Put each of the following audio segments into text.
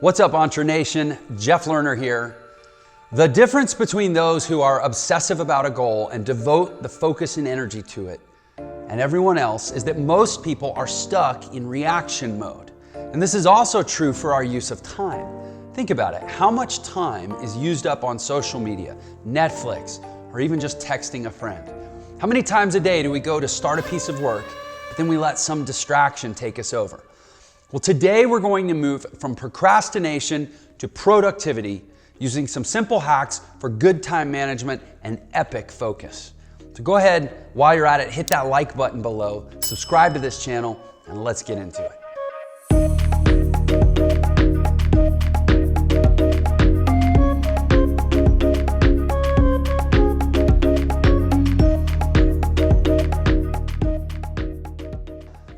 What's up, Entre Nation? Jeff Lerner here. The difference between those who are obsessive about a goal and devote the focus and energy to it and everyone else is that most people are stuck in reaction mode. And this is also true for our use of time. Think about it. How much time is used up on social media, Netflix, or even just texting a friend? How many times a day do we go to start a piece of work, but then we let some distraction take us over? Well, today we're going to move from procrastination to productivity using some simple hacks for good time management and epic focus. So go ahead, while you're at it, hit that like button below, subscribe to this channel, and let's get into it.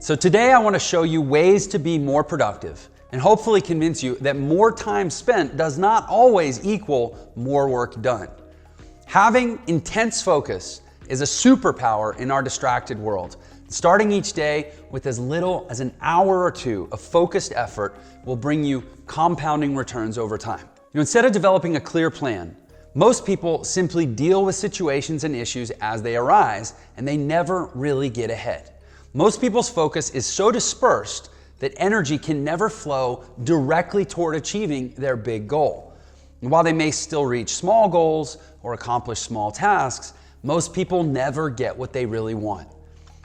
So today I want to show you ways to be more productive and hopefully convince you that more time spent does not always equal more work done. Having intense focus is a superpower in our distracted world. Starting each day with as little as an hour or two of focused effort will bring you compounding returns over time. Instead of developing a clear plan, most people simply deal with situations and issues as they arise, and they never really get ahead. Most people's focus is so dispersed that energy can never flow directly toward achieving their big goal. And while they may still reach small goals or accomplish small tasks, most people never get what they really want.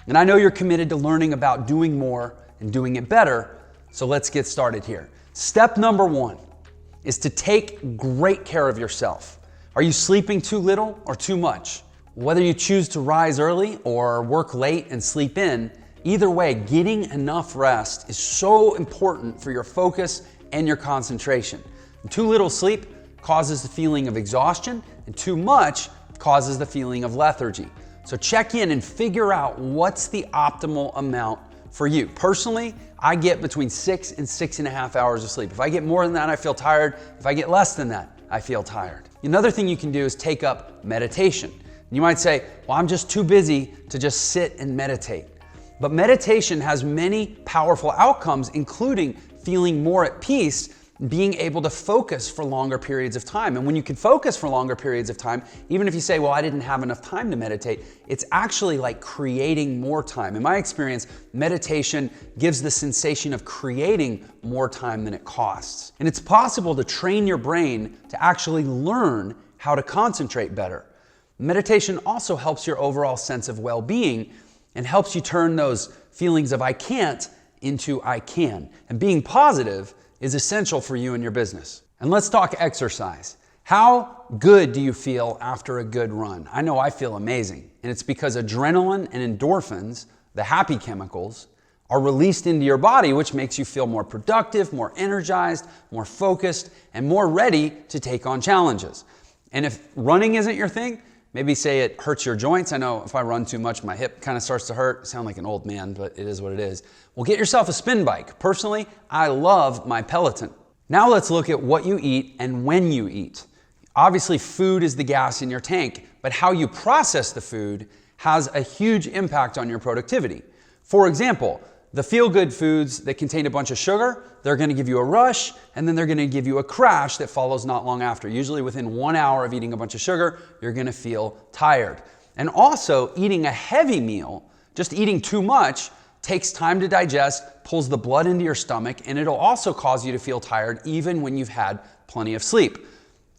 And I know you're committed to learning about doing more and doing it better, so let's get started here. Step number one is to take great care of yourself. Are you sleeping too little or too much? Whether you choose to rise early or work late and sleep in, either way, getting enough rest is so important for your focus and your concentration. And too little sleep causes the feeling of exhaustion, and too much causes the feeling of lethargy. So check in and figure out what's the optimal amount for you. Personally, I get between 6 and 6.5 hours of sleep. If I get more than that, I feel tired. If I get less than that, I feel tired. Another thing you can do is take up meditation. You might say, well, I'm just too busy to just sit and meditate. But meditation has many powerful outcomes, including feeling more at peace, being able to focus for longer periods of time. And when you can focus for longer periods of time, even if you say, well, I didn't have enough time to meditate, it's actually like creating more time. In my experience, meditation gives the sensation of creating more time than it costs. And it's possible to train your brain to actually learn how to concentrate better. Meditation also helps your overall sense of well-being and helps you turn those feelings of I can't into I can. And being positive is essential for you and your business. And let's talk exercise. How good do you feel after a good run? I know I feel amazing, and it's because adrenaline and endorphins, the happy chemicals, are released into your body, which makes you feel more productive, more energized, more focused, and more ready to take on challenges. And if running isn't your thing, maybe say it hurts your joints. I know if I run too much, my hip kind of starts to hurt. I sound like an old man, but it is what it is. Well, get yourself a spin bike. Personally, I love my Peloton. Now let's look at what you eat and when you eat. Obviously, food is the gas in your tank, but how you process the food has a huge impact on your productivity. For example, the feel-good foods that contain a bunch of sugar, they're going to give you a rush, and then they're going to give you a crash that follows not long after. Usually within 1 hour of eating a bunch of sugar, you're going to feel tired. And also, eating a heavy meal, just eating too much, takes time to digest, pulls the blood into your stomach, and it'll also cause you to feel tired even when you've had plenty of sleep.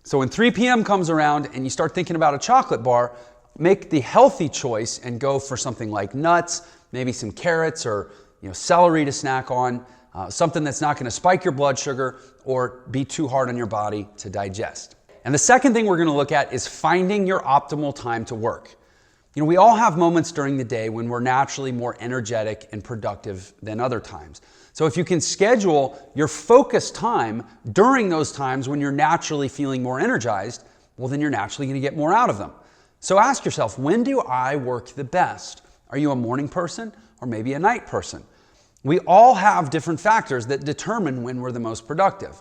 So when 3 p.m. comes around and you start thinking about a chocolate bar, make the healthy choice and go for something like nuts, maybe some carrots or celery to snack on, something that's not going to spike your blood sugar or be too hard on your body to digest. And the second thing we're going to look at is finding your optimal time to work. We all have moments during the day when we're naturally more energetic and productive than other times. So if you can schedule your focus time during those times when you're naturally feeling more energized, well, then you're naturally going to get more out of them. So ask yourself, when do I work the best? Are you a morning person or maybe a night person? We all have different factors that determine when we're the most productive.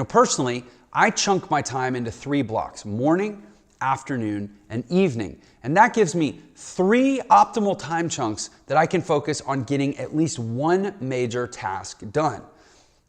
Personally, I chunk my time into 3 blocks: morning, afternoon, and evening. And that gives me 3 optimal time chunks that I can focus on getting at least one major task done.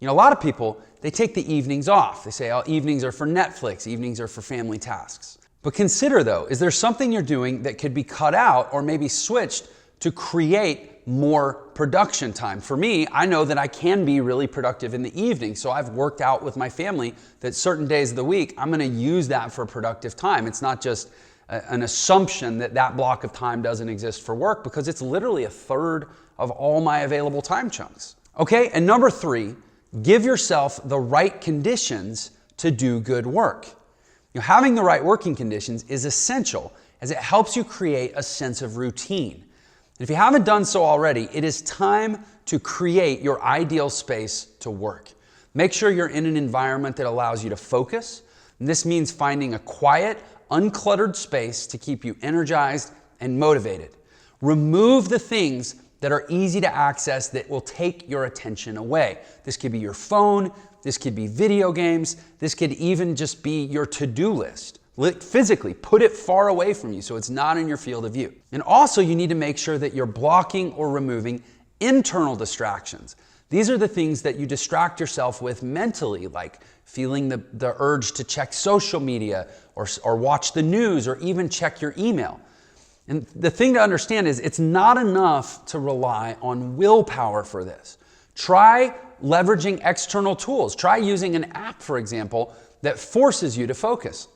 A lot of people, they take the evenings off. They say, oh, evenings are for Netflix, evenings are for family tasks. But consider though, is there something you're doing that could be cut out or maybe switched to create more production time? For me, I know that I can be really productive in the evening, so I've worked out with my family that certain days of the week, I'm gonna use that for productive time. It's not just an assumption that that block of time doesn't exist for work, because it's literally a third of all my available time chunks. Okay, and number 3, give yourself the right conditions to do good work. Having the right working conditions is essential, as it helps you create a sense of routine. And if you haven't done so already, it is time to create your ideal space to work. Make sure you're in an environment that allows you to focus. And this means finding a quiet, uncluttered space to keep you energized and motivated. Remove the things that are easy to access that will take your attention away. This could be your phone, this could be video games, this could even just be your to-do list. Physically, put it far away from you so it's not in your field of view. And also, you need to make sure that you're blocking or removing internal distractions. These are the things that you distract yourself with mentally, like feeling the urge to check social media or watch the news or even check your email. And the thing to understand is it's not enough to rely on willpower for this. Try leveraging external tools. Try using an app, for example, that forces you to focus.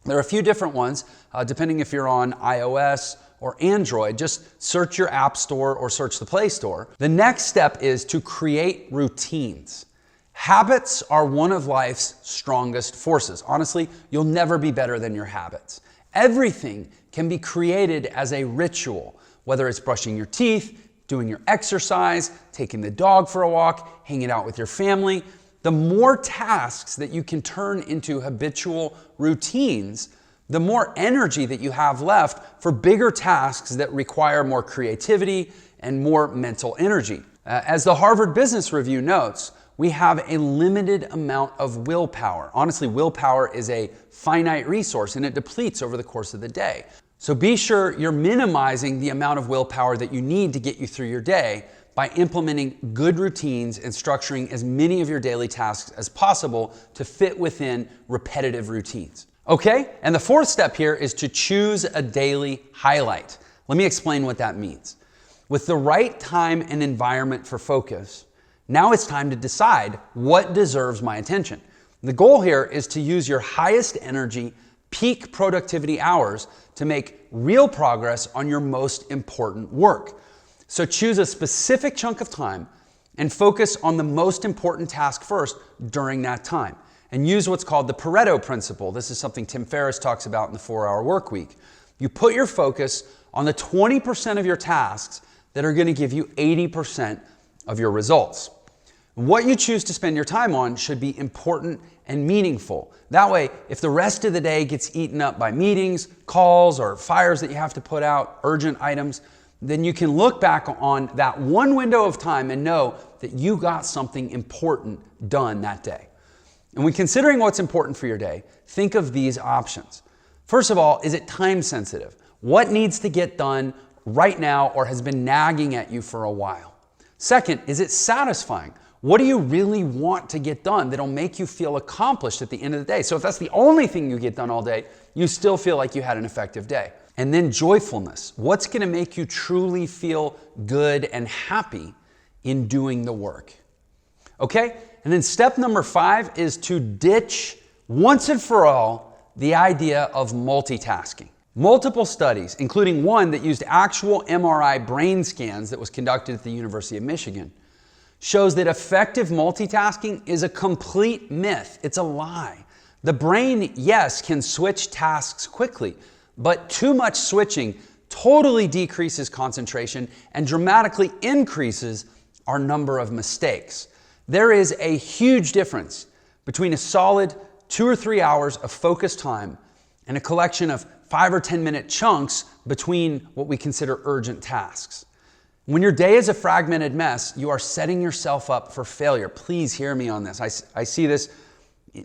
There are a few different ones, depending if you're on iOS or Android. Just search your app store or search the Play Store. The next step is to create routines. Habits are one of life's strongest forces. Honestly, you'll never be better than your habits. Everything can be created as a ritual, whether it's brushing your teeth, doing your exercise, taking the dog for a walk, hanging out with your family. The more tasks that you can turn into habitual routines, the more energy that you have left for bigger tasks that require more creativity and more mental energy. As the Harvard Business Review notes, we have a limited amount of willpower. Honestly, willpower is a finite resource and it depletes over the course of the day. So be sure you're minimizing the amount of willpower that you need to get you through your day by implementing good routines and structuring as many of your daily tasks as possible to fit within repetitive routines. Okay, and the 4th step here is to choose a daily highlight. Let me explain what that means. With the right time and environment for focus, now it's time to decide what deserves my attention. The goal here is to use your highest energy, peak productivity hours to make real progress on your most important work. So choose a specific chunk of time and focus on the most important task first during that time. And use what's called the Pareto principle. This is something Tim Ferriss talks about in the 4-Hour Work Week. You put your focus on the 20% of your tasks that are going to give you 80% of your results. What you choose to spend your time on should be important and meaningful. That way, if the rest of the day gets eaten up by meetings, calls, or fires that you have to put out, urgent items, then you can look back on that one window of time and know that you got something important done that day. And when considering what's important for your day, think of these options. First of all, is it time sensitive? What needs to get done right now or has been nagging at you for a while? Second, is it satisfying? What do you really want to get done that'll make you feel accomplished at the end of the day? So if that's the only thing you get done all day, you still feel like you had an effective day. And then joyfulness. What's going to make you truly feel good and happy in doing the work? Okay? And then step number 5 is to ditch once and for all the idea of multitasking. Multiple studies, including one that used actual MRI brain scans that was conducted at the University of Michigan, shows that effective multitasking is a complete myth. It's a lie. The brain, yes, can switch tasks quickly, but too much switching totally decreases concentration and dramatically increases our number of mistakes. There is a huge difference between a solid 2 or 3 hours of focused time and a collection of 5 or 10 minute chunks between what we consider urgent tasks. When your day is a fragmented mess, you are setting yourself up for failure. Please hear me on this. I see this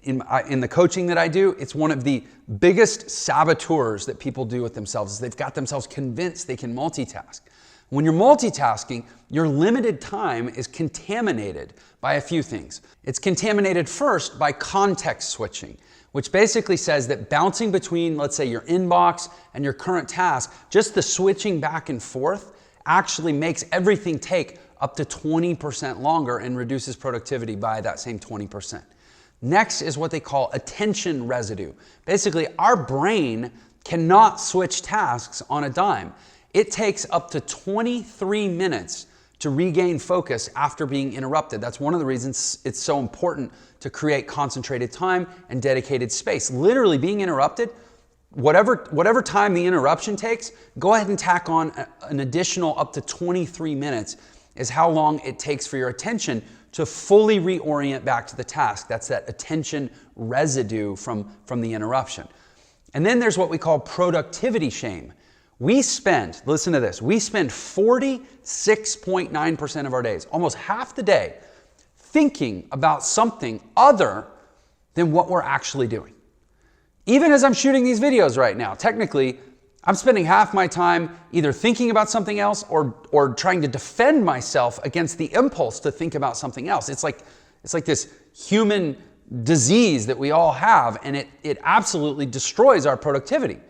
in the coaching that I do. It's one of the biggest saboteurs that people do with themselves is they've got themselves convinced they can multitask. When you're multitasking, your limited time is contaminated by a few things. It's contaminated first by context switching, which basically says that bouncing between, let's say, your inbox and your current task, just the switching back and forth actually makes everything take up to 20% longer and reduces productivity by that same 20%. Next is what they call attention residue. Basically, our brain cannot switch tasks on a dime. It takes up to 23 minutes to regain focus after being interrupted. That's one of the reasons it's so important to create concentrated time and dedicated space. Literally being interrupted, whatever time the interruption takes, go ahead and tack on an additional up to 23 minutes is how long it takes for your attention to fully reorient back to the task. That's that attention residue from the interruption. And then there's what we call productivity shame. Listen to this, we spend 46.9% of our days, almost half the day, thinking about something other than what we're actually doing. Even as I'm shooting these videos right now, technically, I'm spending half my time either thinking about something else or trying to defend myself against the impulse to think about something else. It's like this human disease that we all have, and it absolutely destroys our productivity.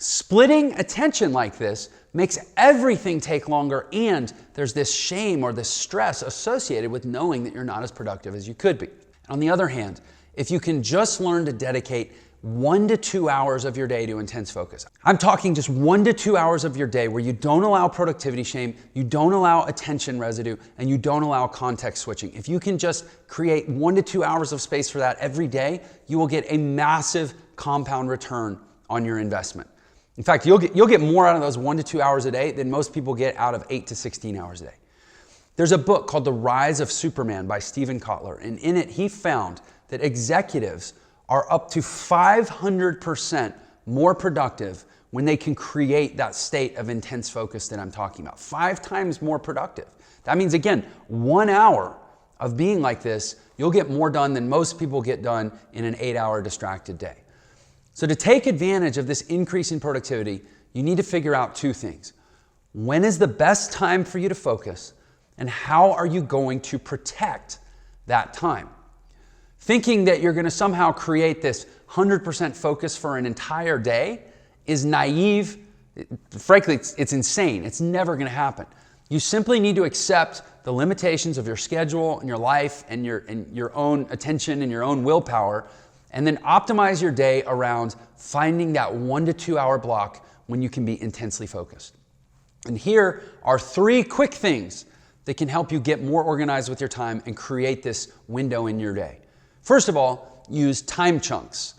Splitting attention like this makes everything take longer, and there's this shame or this stress associated with knowing that you're not as productive as you could be. On the other hand, if you can just learn to dedicate 1 to 2 hours of your day to intense focus. I'm talking just 1 to 2 hours of your day where you don't allow productivity shame, you don't allow attention residue, and you don't allow context switching. If you can just create 1 to 2 hours of space for that every day, you will get a massive compound return on your investment. In fact, you'll get more out of those 1 to 2 hours a day than most people get out of 8 to 16 hours a day. There's a book called The Rise of Superman by Steven Kotler, and in it he found that executives are up to 500% more productive when they can create that state of intense focus that I'm talking about. 5 times more productive. That means, again, 1 hour of being like this, you'll get more done than most people get done in an 8-hour distracted day. So to take advantage of this increase in productivity, you need to figure out 2 things. When is the best time for you to focus, and how are you going to protect that time? Thinking that you're going to somehow create this 100% focus for an entire day is naive. Frankly, it's insane. It's never going to happen. You simply need to accept the limitations of your schedule and your life and your own attention and your own willpower, and then optimize your day around finding that 1 to 2 hour block when you can be intensely focused. And here are 3 quick things that can help you get more organized with your time and create this window in your day. First of all, use time chunks.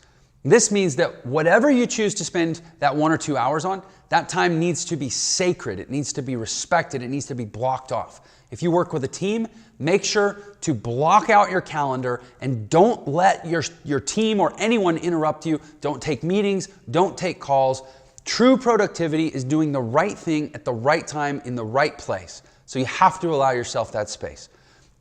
This means that whatever you choose to spend that 1 or 2 hours on, that time needs to be sacred. It needs to be respected. It needs to be blocked off. If you work with a team, make sure to block out your calendar and don't let your team or anyone interrupt you. Don't take meetings. Don't take calls. True productivity is doing the right thing at the right time in the right place. So you have to allow yourself that space.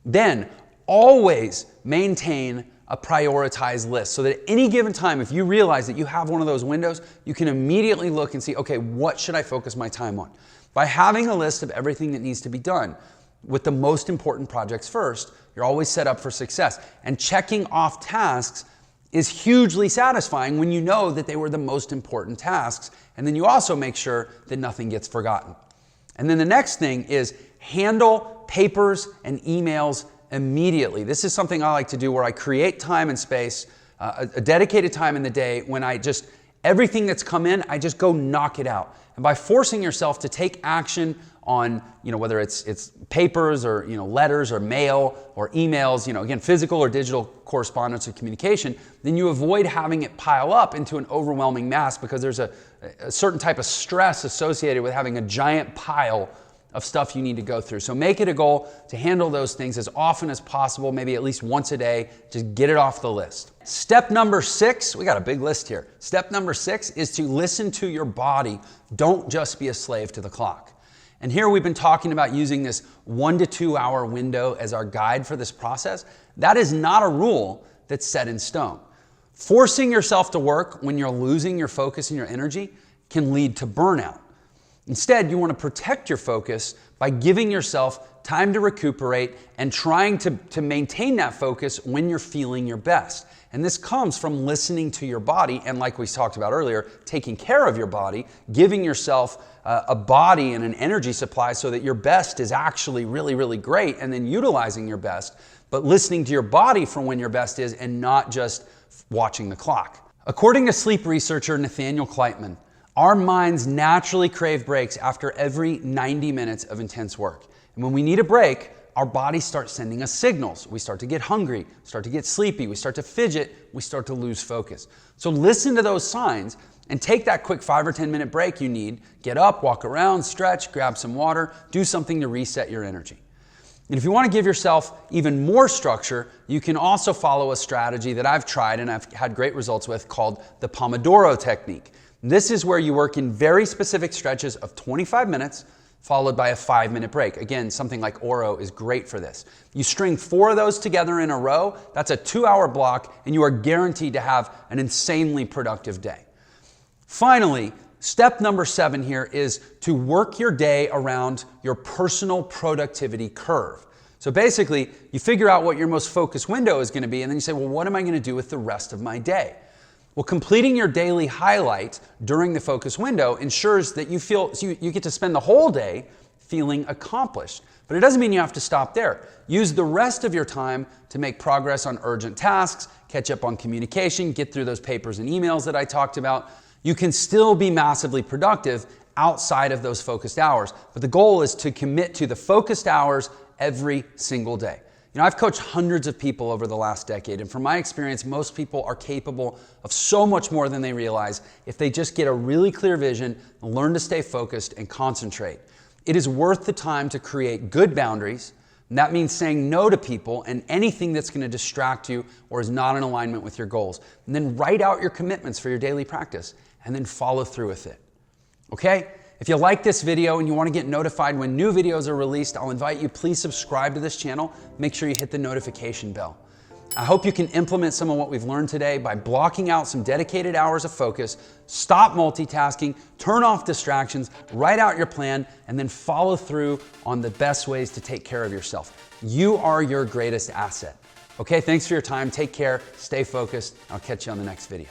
Then always maintain a prioritized list so that at any given time, if you realize that you have one of those windows, you can immediately look and see, okay, what should I focus my time on? By having a list of everything that needs to be done with the most important projects first, you're always set up for success. And checking off tasks is hugely satisfying when you know that they were the most important tasks. And then you also make sure that nothing gets forgotten. And then the next thing is handle papers and emails immediately. This is something I like to do where I create time and space, a dedicated time in the day when everything that's come in, I just go knock it out. And by forcing yourself to take action on, whether it's papers or, letters or mail or emails, again, physical or digital correspondence or communication, then you avoid having it pile up into an overwhelming mass because there's a certain type of stress associated with having a giant pile of stuff you need to go through. So make it a goal to handle those things as often as possible, maybe at least once a day. Just get it off the list. Step number 6, we got a big list here. Step number 6 is to listen to your body. Don't just be a slave to the clock. And here we've been talking about using this 1 to 2 hour window as our guide for this process. That is not a rule that's set in stone. Forcing yourself to work when you're losing your focus and your energy can lead to burnout. Instead, you want to protect your focus by giving yourself time to recuperate and trying to maintain that focus when you're feeling your best. And this comes from listening to your body and, like we talked about earlier, taking care of your body, giving yourself a body and an energy supply so that your best is actually really, really great, and then utilizing your best, but listening to your body for when your best is and not just watching the clock. According to sleep researcher Nathaniel Kleitman, our minds naturally crave breaks after every 90 minutes of intense work. And when we need a break, our body starts sending us signals. We start to get hungry, start to get sleepy, we start to fidget, we start to lose focus. So listen to those signs and take that quick 5 or 10 minute break you need. Get up, walk around, stretch, grab some water, do something to reset your energy. And if you want to give yourself even more structure, you can also follow a strategy that I've tried and I've had great results with called the Pomodoro technique. This is where you work in very specific stretches of 25 minutes, followed by a 5-minute break. Again, something like Oro is great for this. You string 4 of those together in a row, that's a 2-hour block, and you are guaranteed to have an insanely productive day. Finally, step number 7 here is to work your day around your personal productivity curve. So basically, you figure out what your most focused window is going to be, and then you say, well, what am I going to do with the rest of my day? Well, completing your daily highlight during the focus window ensures that you get to spend the whole day feeling accomplished. But it doesn't mean you have to stop there. Use the rest of your time to make progress on urgent tasks, catch up on communication, get through those papers and emails that I talked about. You can still be massively productive outside of those focused hours, but the goal is to commit to the focused hours every single day. You know, I've coached hundreds of people over the last decade, and from my experience, most people are capable of so much more than they realize if they just get a really clear vision, learn to stay focused, and concentrate. It is worth the time to create good boundaries, and that means saying no to people and anything that's going to distract you or is not in alignment with your goals. And then write out your commitments for your daily practice, and then follow through with it. Okay? If you like this video and you want to get notified when new videos are released, I'll invite you, please subscribe to this channel. Make sure you hit the notification bell. I hope you can implement some of what we've learned today by blocking out some dedicated hours of focus, stop multitasking, turn off distractions, write out your plan, and then follow through on the best ways to take care of yourself. You are your greatest asset. Okay, thanks for your time. Take care, stay focused. I'll catch you on the next video.